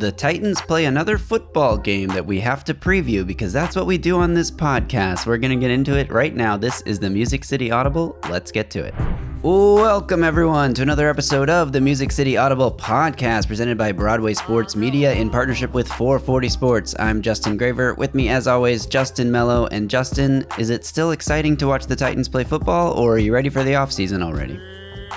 the Titans play another football game that we have to preview because that's what we do on this podcast. We're going to get into it right now. This is the Music City Audible. Let's get to it. Welcome, everyone, to another episode of the Music City Audible Podcast presented by Broadway Sports Media in partnership with 440 Sports. I'm Justin Graver. With me, as always, Justin, Melo, and Justin. Is it still exciting to watch the Titans play football, or are you ready for the offseason already?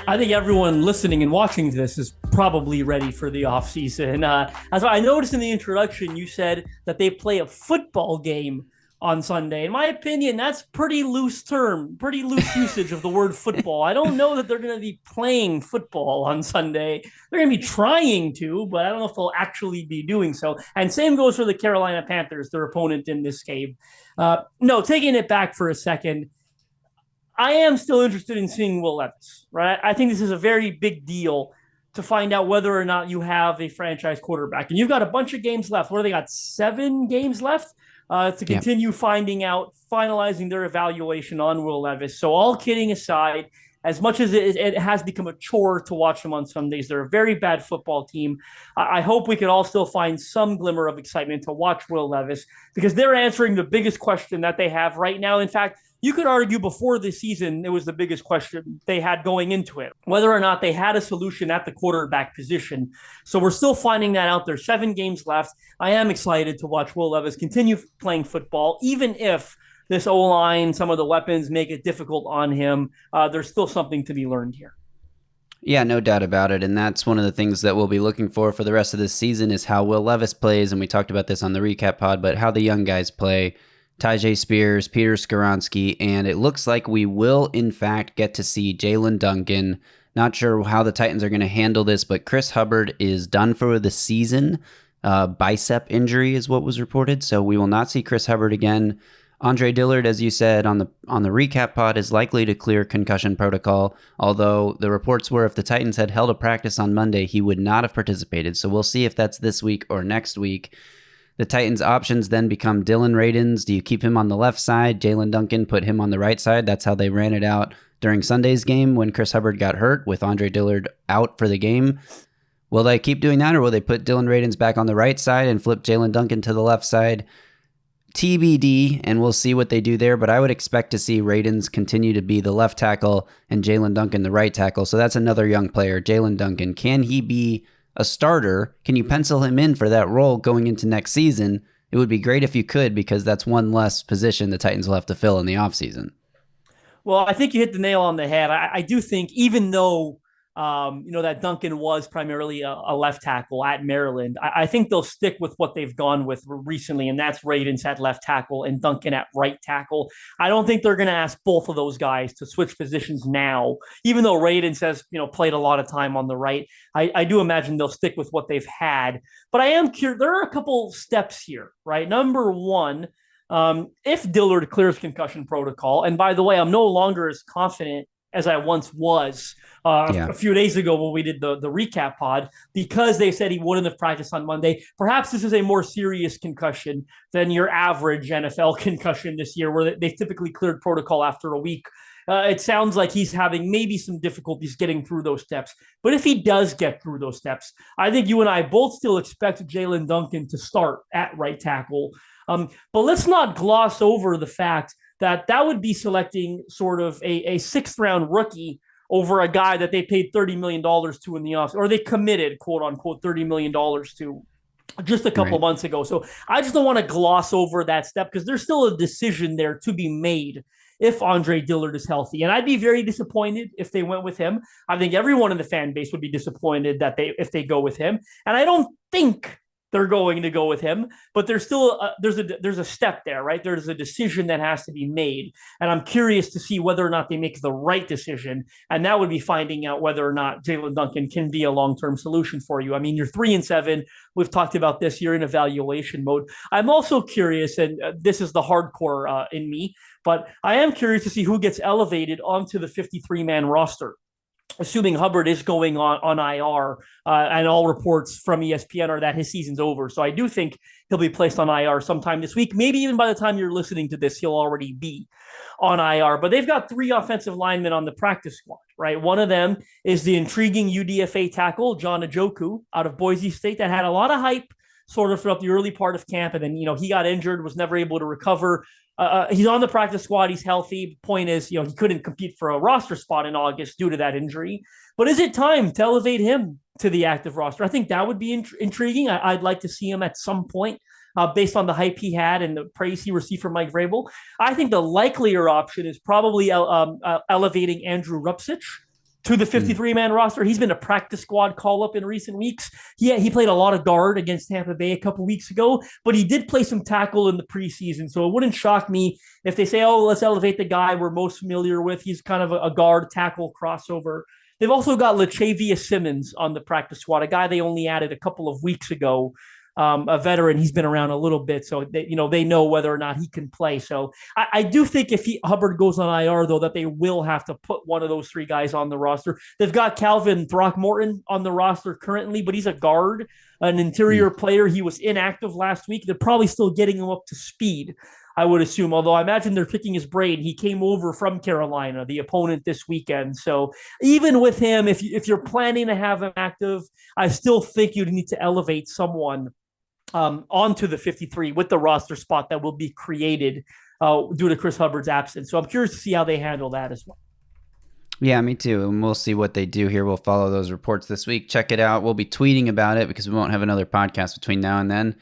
I think everyone listening and watching this is probably ready for the offseason. As I noticed in the introduction, you said that they play a football game on Sunday. In my opinion, that's pretty loose usage of the word football. I don't know that they're going to be playing football on Sunday. They're going to be trying to, but I don't know if they'll actually be doing so. And same goes for the Carolina Panthers, their opponent in this game. No, taking it back for a second, I am still interested in seeing Will Levis, right? I think this is a very big deal to find out whether or not you have a franchise quarterback. And you've got a bunch of games left. What do they got? 7 games left to continue finalizing their evaluation on Will Levis. So all kidding aside, as much as it has become a chore to watch them on Sundays, they're a very bad football team. I hope we can all still find some glimmer of excitement to watch Will Levis because they're answering the biggest question that they have right now. In fact, you could argue before this season, it was the biggest question they had going into it, whether or not they had a solution at the quarterback position. So we're still finding that out. There's 7 games left. I am excited to watch Will Levis continue playing football, even if this O-line, some of the weapons make it difficult on him. There's still something to be learned here. Yeah, no doubt about it. And that's one of the things that we'll be looking for the rest of this season is how Will Levis plays. And we talked about this on the recap pod, but how the young guys play. Tyjae Spears, Peter Skoronski, and it looks like we will, in fact, get to see Jalen Duncan. Not sure how the Titans are going to handle this, but Chris Hubbard is done for the season. Bicep injury is what was reported, so we will not see Chris Hubbard again. Andre Dillard, as you said on the recap pod, is likely to clear concussion protocol, although the reports were if the Titans had held a practice on Monday, he would not have participated. So we'll see if that's this week or next week. The Titans' options then become Dylan Radins. Do you keep him on the left side? Jalen Duncan, put him on the right side. That's how they ran it out during Sunday's game when Chris Hubbard got hurt with Andre Dillard out for the game. Will they keep doing that, or will they put Dylan Radins back on the right side and flip Jalen Duncan to the left side? TBD, and we'll see what they do there, but I would expect to see Radins continue to be the left tackle and Jalen Duncan the right tackle. So that's another young player, Jalen Duncan. Can he be a starter? Can you pencil him in for that role going into next season? It would be great if you could, because that's one less position the Titans will have to fill in the offseason. Well, I think you hit the nail on the head. I do think even though that Duncan was primarily a left tackle at Maryland, I think they'll stick with what they've gone with recently, and that's Radins at left tackle and Duncan at right tackle. I don't think they're going to ask both of those guys to switch positions now, even though Radins has played a lot of time on the right. I do imagine they'll stick with what they've had. But I am curious. There are a couple steps here, right? Number one, if Dillard clears concussion protocol, and by the way, I'm no longer as confident as I once was a few days ago when we did the recap pod, because they said he wouldn't have practiced on Monday. Perhaps this is a more serious concussion than your average NFL concussion this year, where they typically cleared protocol after a week. It sounds like he's having maybe some difficulties getting through those steps. But if he does get through those steps, I think you and I both still expect Jalen Duncan to start at right tackle. But let's not gloss over the fact that would be selecting sort of a 6th-round rookie over a guy that they paid $30 million to in the offseason, or they committed, quote-unquote, $30 million to just a couple of months ago. So I just don't want to gloss over that step, because there's still a decision there to be made if Andre Dillard is healthy. And I'd be very disappointed if they went with him. I think everyone in the fan base would be disappointed if they go with him. And I don't think they're going to go with him, but there's still there's a step there, right? There's a decision that has to be made, and I'm curious to see whether or not they make the right decision, and that would be finding out whether or not Jalen Duncan can be a long-term solution for you. I mean, you're 3-7. We've talked about this. You're in evaluation mode. I'm also curious, and this is the hardcore in me, but I am curious to see who gets elevated onto the 53-man roster. assuming Hubbard is going on IR, and all reports from ESPN are that his season's over. So I do think he'll be placed on IR sometime this week. Maybe even by the time you're listening to this, he'll already be on IR. But they've got 3 offensive linemen on the practice squad, right? One of them is the intriguing UDFA tackle, John Njoku, out of Boise State, that had a lot of hype sort of throughout the early part of camp. And then, he got injured, was never able to recover. He's on the practice squad. He's healthy. Point is, he couldn't compete for a roster spot in August due to that injury. But is it time to elevate him to the active roster? I think that would be intriguing. I'd like to see him at some point, based on the hype he had and the praise he received from Mike Vrabel. I think the likelier option is probably elevating Andrew Rupcich to the 53-man roster. He's been a practice squad call-up in recent weeks. He played a lot of guard against Tampa Bay a couple weeks ago, but he did play some tackle in the preseason, so it wouldn't shock me if they say, let's elevate the guy we're most familiar with. He's kind of a guard tackle crossover. They've also got Latavius Simmons on the practice squad, a guy they only added a couple of weeks ago. A veteran. He's been around a little bit, so they know whether or not he can play. So I do think if Hubbard goes on IR, though, that they will have to put one of those 3 guys on the roster. They've got Calvin Throckmorton on the roster currently, but he's a guard, an interior player. He was inactive last week. They're probably still getting him up to speed, I would assume, although I imagine they're picking his brain. He came over from Carolina, the opponent this weekend. So even with him, if you're planning to have him active, I still think you'd need to elevate someone onto the 53 with the roster spot that will be created due to Chris Hubbard's absence. So I'm curious to see how they handle that as well. Yeah, me too. And we'll see what they do here. We'll follow those reports this week. Check it out. We'll be tweeting about it because we won't have another podcast between now and then.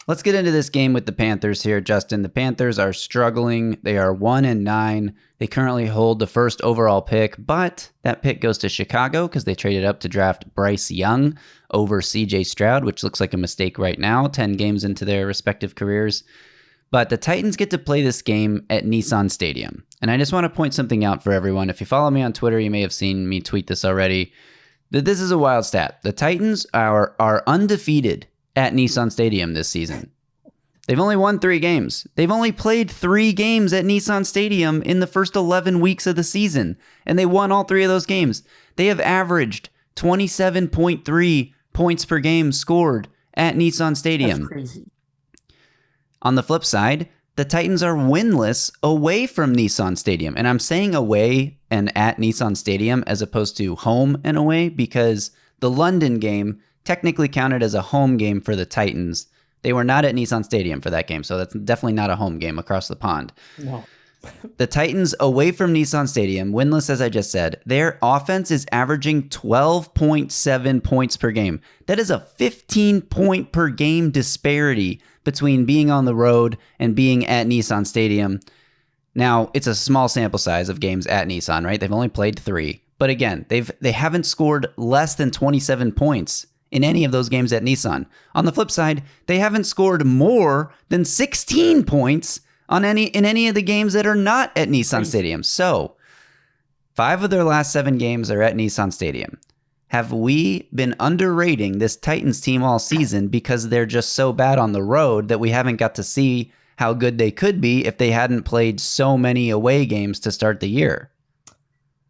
Let's get into this game with the Panthers here, Justin. The Panthers are struggling. They are 1-9. They currently hold the first overall pick, but that pick goes to Chicago because they traded up to draft Bryce Young over CJ Stroud, which looks like a mistake right now, 10 games into their respective careers. But the Titans get to play this game at Nissan Stadium. And I just want to point something out for everyone. If you follow me on Twitter, you may have seen me tweet this already. That this is a wild stat. The Titans are undefeated at Nissan Stadium this season. They've only won 3 games. They've only played 3 games at Nissan Stadium in the first 11 weeks of the season, and they won all 3 of those games. They have averaged 27.3 points per game scored at Nissan Stadium. That's crazy. On the flip side, the Titans are winless away from Nissan Stadium. And I'm saying away and at Nissan Stadium as opposed to home and away because the London game technically counted as a home game for the Titans. They were not at Nissan Stadium for that game, so that's definitely not a home game across the pond. No. The Titans, away from Nissan Stadium, winless as I just said, their offense is averaging 12.7 points per game. That is a 15-point per game disparity between being on the road and being at Nissan Stadium. Now, it's a small sample size of games at Nissan, right? They've only played 3. But again, they haven't scored less than 27 points in any of those games at Nissan. On the flip side, they haven't scored more than 16 points in any of the games that are not at Nissan Stadium. So, 5 of their last 7 games are at Nissan Stadium. Have we been underrating this Titans team all season because they're just so bad on the road that we haven't got to see how good they could be if they hadn't played so many away games to start the year?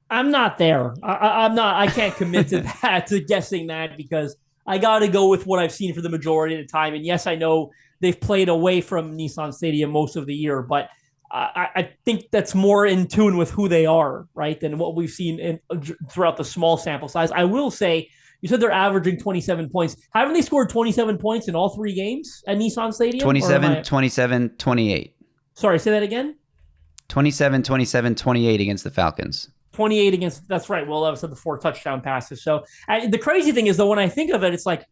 I'm not there. I'm not. I can't commit to that, to guessing that, because I got to go with what I've seen for the majority of the time. And yes, I know they've played away from Nissan Stadium most of the year, but I think that's more in tune with who they are, right, than what we've seen throughout the small sample size. I will say, you said they're averaging 27 points. Haven't they scored 27 points in all 3 games at Nissan Stadium? 27, 27, 28. Sorry, say that again? 27, 27, 28 against the Falcons. 28 against, that's right. Will Levis had the 4 touchdown passes. So the crazy thing is, though, when I think of it, it's like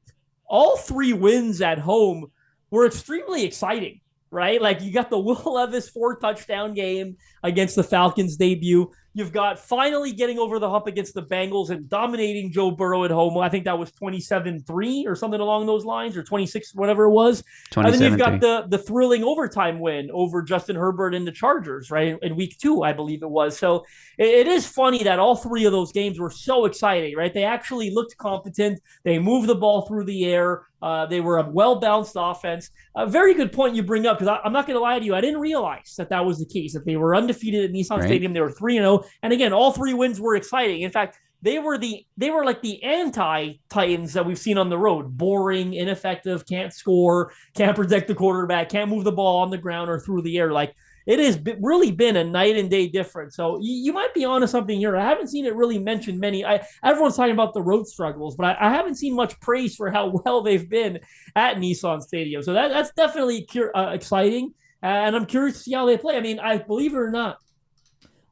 all 3 wins at home were extremely exciting, right? Like you got the Will Levis 4 touchdown game against the Falcons debut. You've got finally getting over the hump against the Bengals and dominating Joe Burrow at home. I think that was 27-3 or something along those lines, or 26, whatever it was. And then you've got the thrilling overtime win over Justin Herbert and the Chargers, right, in week 2, I believe it was. So it is funny that all 3 of those games were so exciting, right? They actually looked competent. They moved the ball through the air. They were a well-balanced offense. A very good point you bring up, because I'm not going to lie to you. I didn't realize that was the case, that they were undefeated at Nissan Stadium. They were 3-0. And again, all 3 wins were exciting. In fact, they were like the anti-Titans that we've seen on the road. Boring, ineffective, can't score, can't protect the quarterback, can't move the ball on the ground or through the air. Like, it has really been a night and day difference. So you might be onto something here. I haven't seen it really mentioned many. Everyone's talking about the road struggles, but I haven't seen much praise for how well they've been at Nissan Stadium. So that's definitely exciting. And I'm curious to see how they play. I mean, I believe it or not,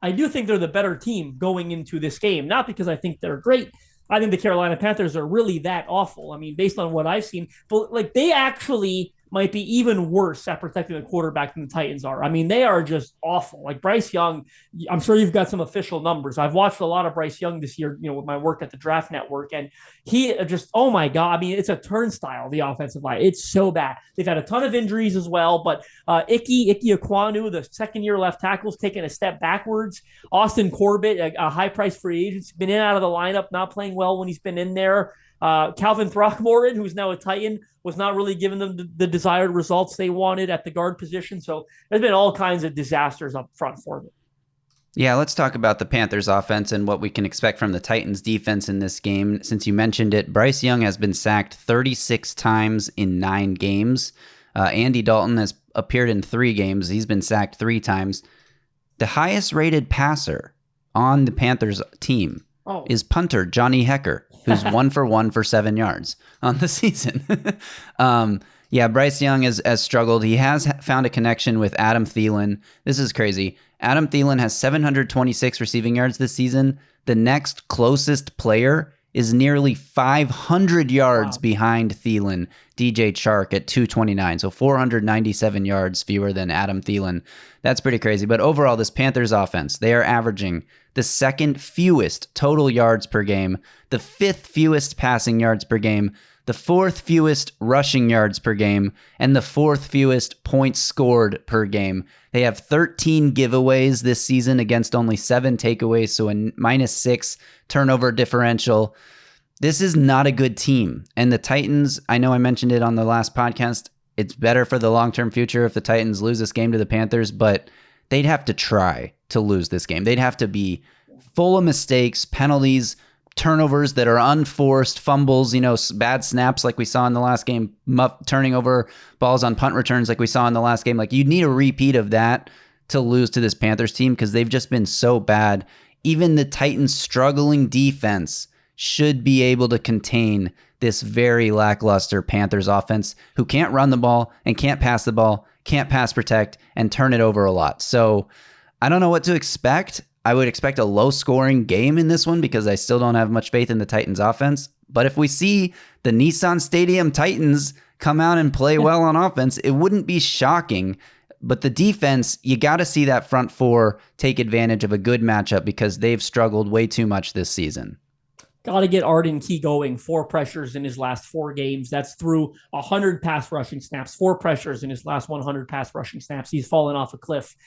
I do think they're the better team going into this game. Not because I think they're great. I think the Carolina Panthers are really that awful. I mean, based on what I've seen, but like they actually might be even worse at protecting the quarterback than the Titans are. I mean, they are just awful. Like Bryce Young, I'm sure you've got some official numbers. I've watched a lot of Bryce Young this year, with my work at the Draft Network, and he just, oh my God. I mean, it's a turnstile, the offensive line. It's so bad. They've had a ton of injuries as well, but Ike Ekwonu, the second-year left tackle, is taking a step backwards. Austin Corbett, a high-priced free agent, has been in and out of the lineup, not playing well when he's been in there. Calvin Throckmorton, who's now a Titan, was not really giving them the desired results they wanted at the guard position. So there's been all kinds of disasters up front for them. Yeah, let's talk about the Panthers offense and what we can expect from the Titans defense in this game. Since you mentioned it, Bryce Young has been sacked 36 times in 9 games. Andy Dalton has appeared in 3 games. He's been sacked 3 times. The highest rated passer on the Panthers team is punter Johnny Hecker, who's 1 for 1 for 7 yards on the season. Yeah, Bryce Young has struggled. He has found a connection with Adam Thielen. This is crazy. Adam Thielen has 726 receiving yards this season. The next closest player is nearly 500 yards behind Thielen, DJ Chark at 229. So 497 yards fewer than Adam Thielen. That's pretty crazy. But overall, this Panthers offense, they are averaging the second fewest total yards per game, the 5th fewest passing yards per game, the 4th fewest rushing yards per game, and the 4th fewest points scored per game. They have 13 giveaways this season against only 7 takeaways, so a -6 turnover differential. This is not a good team. And the Titans, I know I mentioned it on the last podcast, it's better for the long-term future if the Titans lose this game to the Panthers, but they'd have to try to lose this game. They'd have to be full of mistakes, penalties, turnovers that are unforced, fumbles, bad snaps like we saw in the last game, turning over balls on punt returns like we saw in the last game. Like, you'd need a repeat of that to lose to this Panthers team because they've just been so bad. Even the Titans' struggling defense should be able to contain this very lackluster Panthers offense who can't run the ball and can't pass the ball, can't pass protect, and turn it over a lot. So I don't know what to expect. I would expect a low-scoring game in this one because I still don't have much faith in the Titans' offense. But if we see the Nissan Stadium Titans come out and play well on offense, it wouldn't be shocking. But the defense, you got to see that front four take advantage of a good matchup because they've struggled way too much this season. Got to get Arden Key going. 4 pressures in his last 4 games. That's through 100 pass rushing snaps. 4 pressures in his last 100 pass rushing snaps. He's fallen off a cliff.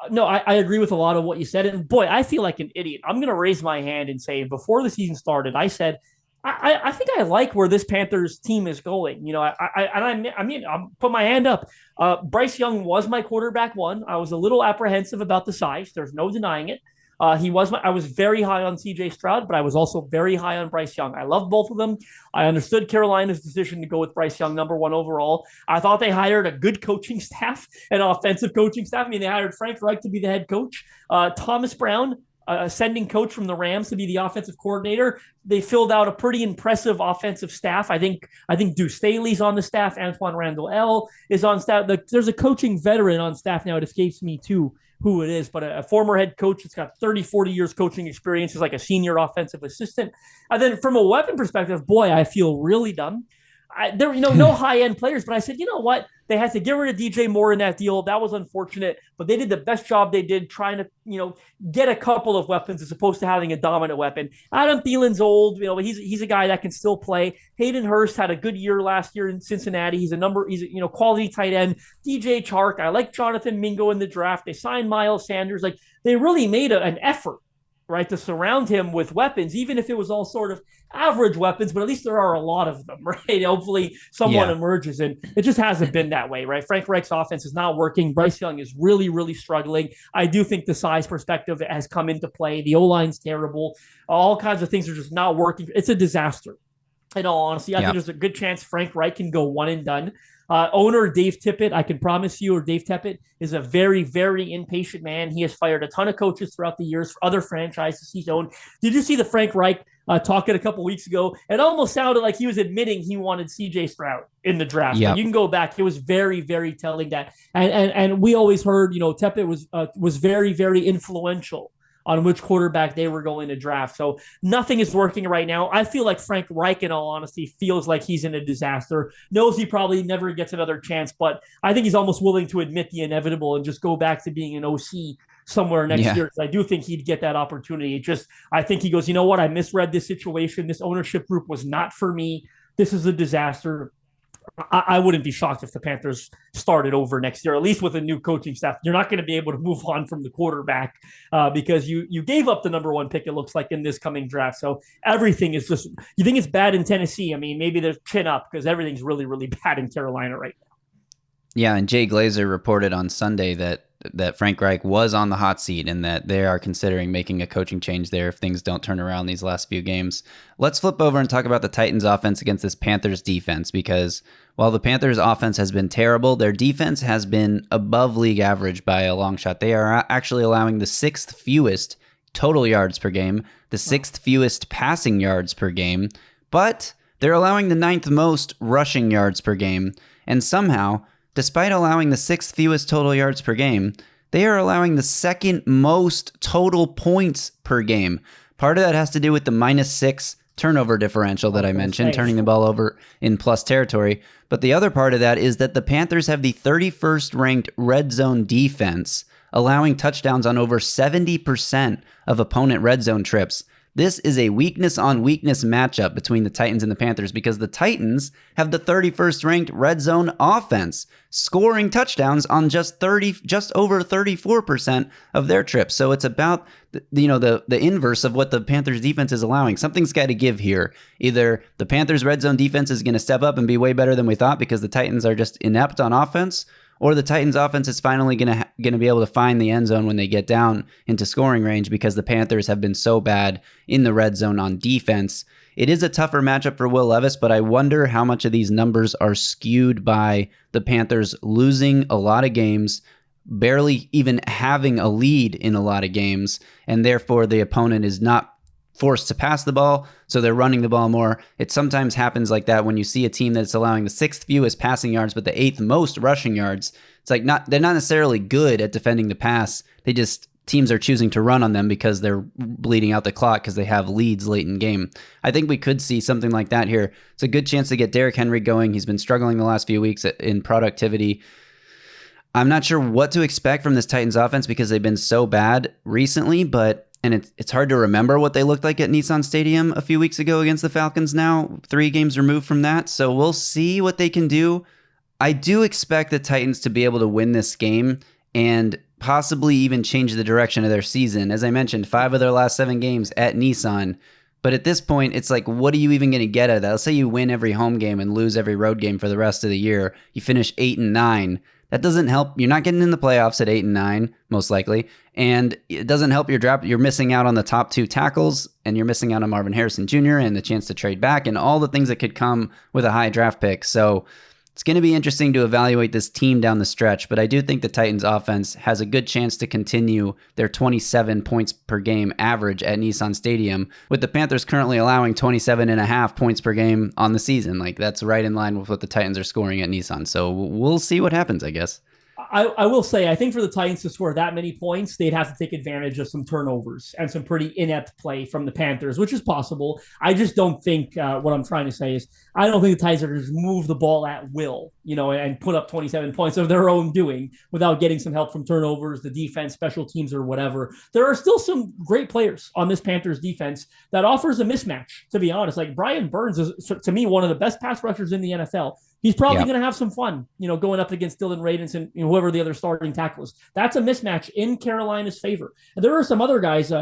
No, I agree with a lot of what you said. And boy, I feel like an idiot. I'm going to raise my hand and say, before the season started, I said, I think I like where this Panthers team is going. I'll put my hand up. Bryce Young was my quarterback 1. I was a little apprehensive about the size. There's no denying it. I was very high on CJ Stroud, but I was also very high on Bryce Young. I love both of them. I understood Carolina's decision to go with Bryce Young, number 1 overall. I thought they hired a good coaching staff, an offensive coaching staff. I mean, they hired Frank Reich to be the head coach, Thomas Brown, ascending coach from the Rams, to be the offensive coordinator. They filled out a pretty impressive offensive staff. I think Deuce Staley's on the staff. Antoine Randall L is on staff. There's a coaching veteran on staff now. It escapes me too who it is, but a former head coach that's got 30, 40 years coaching experience, is like a senior offensive assistant. And then from a weapon perspective, boy, I feel really dumb. There were no high-end players, but I said, you know what? They had to get rid of DJ Moore in that deal. That was unfortunate, but they did the best job they did trying to, get a couple of weapons as opposed to having a dominant weapon. Adam Thielen's old. He's a guy that can still play. Hayden Hurst had a good year last year in Cincinnati. He's a quality tight end. DJ Chark. I like Jonathan Mingo in the draft. They signed Miles Sanders. Like, they really made an effort right, to surround him with weapons, even if it was all sort of average weapons, but at least there are a lot of them, right? Hopefully someone emerges, and it just hasn't been that way, right? Frank Reich's offense is not working. Bryce Young is really, really struggling. I do think the size perspective has come into play. The O-line's terrible. All kinds of things are just not working. It's a disaster. In all honesty, I think there's a good chance Frank Reich can go one and done. Owner Dave Tippett, I can promise you, or Dave Tippett is a very, very impatient man. He has fired a ton of coaches throughout the years for other franchises he's owned. Did you see the Frank Reich talking a couple weeks ago? It almost sounded like he was admitting he wanted C.J. Stroud in the draft. You can go back; it was very, very telling that. And we always heard, Tippett was very, very influential on which quarterback they were going to draft. So nothing is working right now. I feel like Frank Reich, in all honesty, feels like he's in a disaster, knows he probably never gets another chance, but I think he's almost willing to admit the inevitable and just go back to being an OC somewhere next year. I do think he'd get that opportunity. I think he goes, you know what? I misread this situation. This ownership group was not for me. This is a disaster. I wouldn't be shocked if the Panthers started over next year, at least with a new coaching staff. You're not going to be able to move on from the quarterback because you gave up the number one pick, it looks like, in this coming draft. So everything is just – you think it's bad in Tennessee? I mean, maybe there's chin up because everything's really, really bad in Carolina right now. Yeah, and Jay Glazer reported on Sunday that Frank Reich was on the hot seat and that they are considering making a coaching change there if things don't turn around these last few games. Let's flip over and talk about the Titans offense against this Panthers defense, because while the Panthers offense has been terrible, their defense has been above league average by a long shot. They are actually allowing the 6th fewest total yards per game, the 6th fewest passing yards per game, but they're allowing the 9th most rushing yards per game, and somehow, despite allowing the 6th fewest total yards per game, they are allowing the 2nd most total points per game. Part of that has to do with the -6 turnover differential that I mentioned, turning the ball over in plus territory. But the other part of that is that the Panthers have the 31st ranked red zone defense, allowing touchdowns on over 70% of opponent red zone trips. This is a weakness on weakness matchup between the Titans and the Panthers because the Titans have the 31st ranked red zone offense, scoring touchdowns on just over 34% of their trips. So it's about the inverse of what the Panthers defense is allowing. Something's got to give here. Either the Panthers red zone defense is going to step up and be way better than we thought because the Titans are just inept on offense, or the Titans offense is finally going to be able to find the end zone when they get down into scoring range because the Panthers have been so bad in the red zone on defense. It is a tougher matchup for Will Levis, but I wonder how much of these numbers are skewed by the Panthers losing a lot of games, barely even having a lead in a lot of games, and therefore the opponent is not forced to pass the ball, so they're running the ball more. It sometimes happens like that when you see a team that's allowing the 6th fewest passing yards but the 8th most rushing yards. It's like they're not necessarily good at defending the pass. Teams are choosing to run on them because they're bleeding out the clock because they have leads late in game. I think we could see something like that here. It's a good chance to get Derrick Henry going. He's been struggling the last few weeks in productivity. I'm not sure what to expect from this Titans offense because they've been so bad recently, and it's hard to remember what they looked like at Nissan Stadium a few weeks ago against the Falcons now, 3 games removed from that. So we'll see what they can do. I do expect the Titans to be able to win this game and possibly even change the direction of their season. As I mentioned, 5 of their last 7 games at Nissan. But at this point, it's like, what are you even going to get out of that? Let's say you win every home game and lose every road game for the rest of the year. You finish 8-9. That doesn't help. You're not getting in the playoffs at 8-9, most likely. And it doesn't help your draft. You're missing out on the top 2 tackles, and you're missing out on Marvin Harrison Jr. and the chance to trade back and all the things that could come with a high draft pick. So it's going to be interesting to evaluate this team down the stretch, but I do think the Titans offense has a good chance to continue their 27 points per game average at Nissan Stadium, with the Panthers currently allowing 27.5 points per game on the season. Like, that's right in line with what the Titans are scoring at Nissan. So we'll see what happens, I guess. I will say, I think for the Titans to score that many points, they'd have to take advantage of some turnovers and some pretty inept play from the Panthers, which is possible. I just don't think what I'm trying to say is I don't think the Titans are going to move the ball at will and put up 27 points of their own doing without getting some help from turnovers, the defense, special teams, or whatever. There are still some great players on this Panthers defense that offers a mismatch, to be honest. Like Brian Burns is, to me, one of the best pass rushers in the NFL. He's probably going to have some fun, going up against Dylan Radins and whoever the other starting tackle is. That's a mismatch in Carolina's favor. And there are some other guys,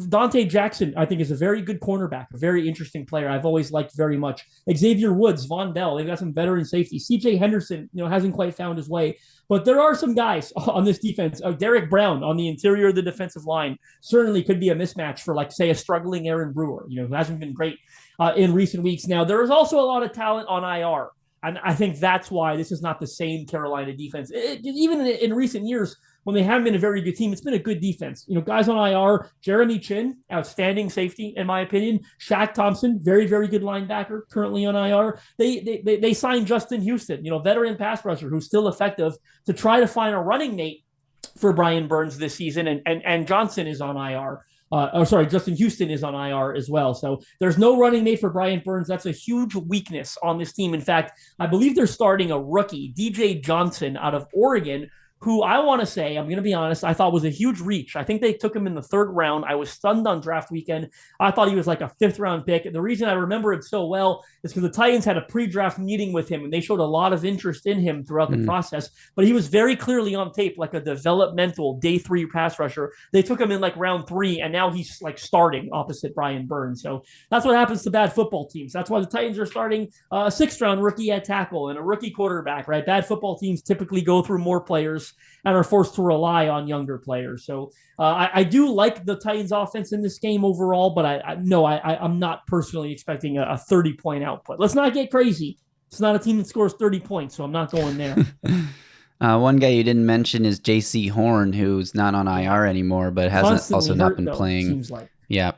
Dante Jackson, I think, is a very good cornerback, a very interesting player I've always liked very much. Xavier Woods, Von Bell, they've got some veteran safety. CJ Henderson, hasn't quite found his way. But there are some guys on this defense. Derek Brown on the interior of the defensive line certainly could be a mismatch for, like, say, a struggling Aaron Brewer, who hasn't been great in recent weeks. Now, there is also a lot of talent on IR. And I think that's why this is not the same Carolina defense. Even in recent years, when they haven't been a very good team, it's been a good defense. Guys on IR, Jeremy Chin, outstanding safety, in my opinion. Shaq Thompson, very, very good linebacker, currently on IR. They signed Justin Houston, veteran pass rusher who's still effective, to try to find a running mate for Brian Burns this season. And Johnson is on IR. Justin Houston is on IR as well. So there's no running mate for Brian Burns. That's a huge weakness on this team. In fact, I believe they're starting a rookie, DJ Johnson, out of Oregon, who I want to say, I'm going to be honest, I thought was a huge reach. I think they took him in the 3rd round. I was stunned on draft weekend. I thought he was like a 5th round pick. And the reason I remember it so well is because the Titans had a pre-draft meeting with him, and they showed a lot of interest in him throughout the process. But he was very clearly on tape like a developmental day 3 pass rusher. They took him in like round 3, and now he's like starting opposite Brian Burns. So that's what happens to bad football teams. That's why the Titans are starting a 6th round rookie at tackle and a rookie quarterback, right? Bad football teams typically go through more players and are forced to rely on younger players. So I do like the Titans offense in this game overall, but I'm not personally expecting a 30-point output. Let's not get crazy. It's not a team that scores 30 points, so I'm not going there. One guy you didn't mention is J.C. Horn, who's not on IR anymore, but hasn't Constantly also not hurt, been though, playing. Seems like. Yeah.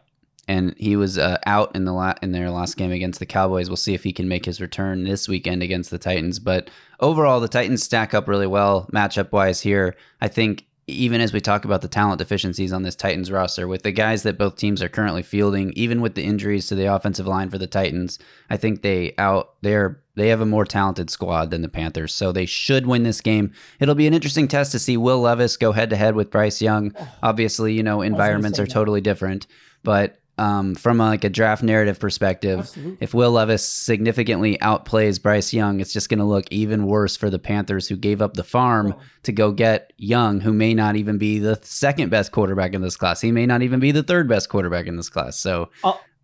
And he was out in their last game against the Cowboys. We'll see if he can make his return this weekend against the Titans. But overall, the Titans stack up really well matchup-wise here. I think even as we talk about the talent deficiencies on this Titans roster, with the guys that both teams are currently fielding, even with the injuries to the offensive line for the Titans, I think they have a more talented squad than the Panthers, so they should win this game. It'll be an interesting test to see Will Levis go head-to-head with Bryce Young. Obviously, environments are totally different, but from a draft narrative perspective, Absolutely. If Will Levis significantly outplays Bryce Young, it's just going to look even worse for the Panthers, who gave up the farm to go get Young, who may not even be the 2nd best quarterback in this class. He may not even be the 3rd best quarterback in this class. So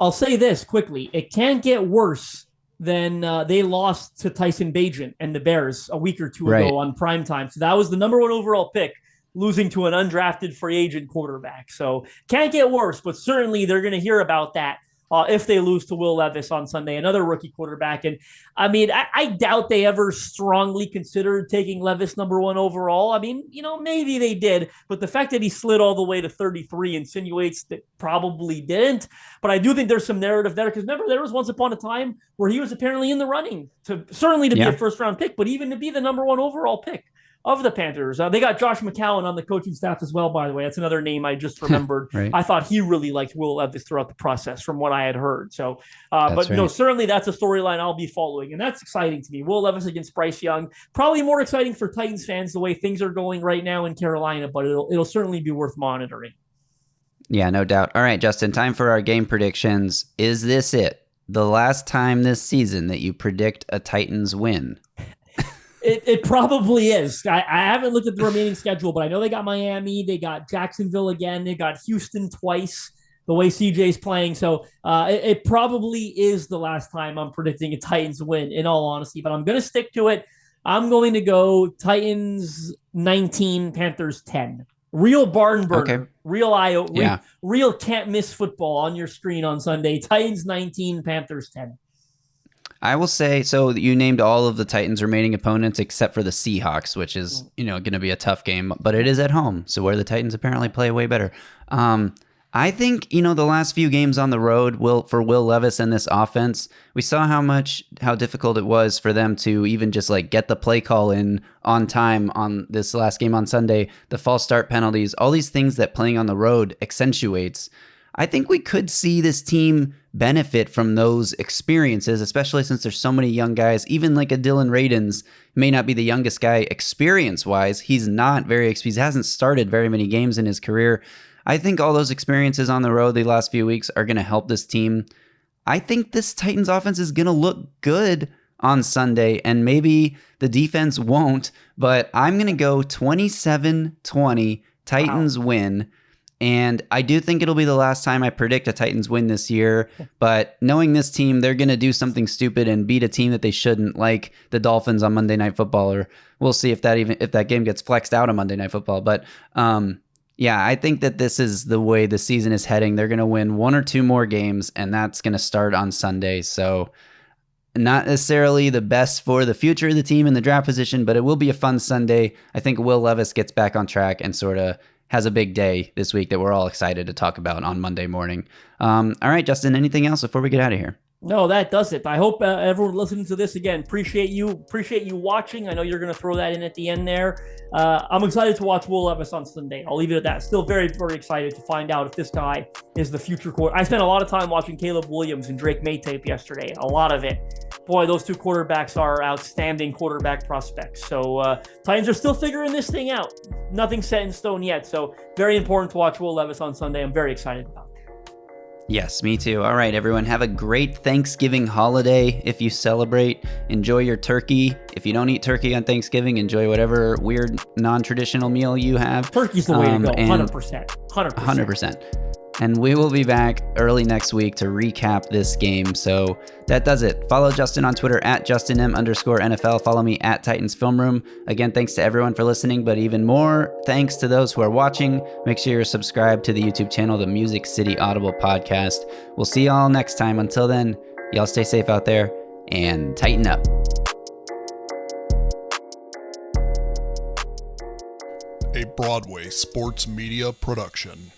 I'll say this quickly. It can't get worse than they lost to Tyson Bagent and the Bears a week or two ago on primetime. So that was the number 1 overall pick, losing to an undrafted free agent quarterback. So can't get worse, but certainly they're going to hear about that if they lose to Will Levis on Sunday, another rookie quarterback. And I mean, I doubt they ever strongly considered taking Levis number 1 overall. I mean, maybe they did, but the fact that he slid all the way to 33 insinuates that probably didn't. But I do think there's some narrative there, because remember, there was once upon a time where he was apparently in the running to be a 1st round pick, but even to be the number 1 overall pick of the Panthers. They got Josh McCown on the coaching staff as well, by the way. That's another name I just remembered. Right. I thought he really liked Will Levis throughout the process from what I had heard. So, certainly that's a storyline I'll be following, and that's exciting to me. Will Levis against Bryce Young, probably more exciting for Titans fans the way things are going right now in Carolina, but it'll certainly be worth monitoring. Yeah, no doubt. All right, Justin, time for our game predictions. Is this it? The last time this season that you predict a Titans win? It probably is. I haven't looked at the remaining schedule, but I know they got Miami, they got Jacksonville again, they got Houston twice, the way CJ's playing. So it probably is the last time I'm predicting a Titans win, in all honesty, but I'm going to stick to it. I'm going to go Titans 19, Panthers 10. Real barn burner, real real can't miss football on your screen on Sunday. Titans 19, Panthers 10. I will say, so you named all of the Titans' remaining opponents except for the Seahawks, which is, going to be a tough game, but it is at home, so where the Titans apparently play way better. I think, the last few games on the road for Will Levis and this offense, we saw how difficult it was for them to even just get the play call in on time on this last game on Sunday, the false start penalties, all these things that playing on the road accentuates. I think we could see this team benefit from those experiences, especially since there's so many young guys. Even like a Dylan Radins may not be the youngest guy experience-wise. He's not very experienced. He hasn't started very many games in his career. I think all those experiences on the road the last few weeks are going to help this team. I think this Titans offense is going to look good on Sunday, and maybe the defense won't, but I'm going to go 27-20 Titans win. And I do think it'll be the last time I predict a Titans win this year. But knowing this team, they're going to do something stupid and beat a team that they shouldn't, like the Dolphins on Monday Night Football. Or we'll see if that game gets flexed out on Monday Night Football. But yeah, I think that this is the way the season is heading. They're going to win one or two more games, and that's going to start on Sunday. So not necessarily the best for the future of the team in the draft position, but it will be a fun Sunday. I think Will Levis gets back on track and sort of has a big day this week that we're all excited to talk about on Monday morning. All right, Justin, anything else before we get out of here? No, that does it. I hope everyone listening to this again, appreciate you watching. I know you're going to throw that in at the end there. I'm excited to watch Will Levis on Sunday. I'll leave it at that. Still very, very excited to find out if this guy is the future quarterback. I spent a lot of time watching Caleb Williams and Drake May tape yesterday. A lot of it. Boy, those two quarterbacks are outstanding quarterback prospects. So Titans are still figuring this thing out. Nothing set in stone yet. So very important to watch Will Levis on Sunday. I'm very excited about it. Yes, me too. All right, everyone. Have a great Thanksgiving holiday if you celebrate. Enjoy your turkey. If you don't eat turkey on Thanksgiving, enjoy whatever weird non-traditional meal you have. Turkey's the way to go. 100%. 100%. And we will be back early next week to recap this game. So that does it. Follow Justin on Twitter at JustinM_NFL. Follow me at Titans Film Room. Again, thanks to everyone for listening, but even more thanks to those who are watching. Make sure you're subscribed to the YouTube channel, the Music City Audible Podcast. We'll see y'all next time. Until then, y'all stay safe out there and tighten up. A Broadway sports media production.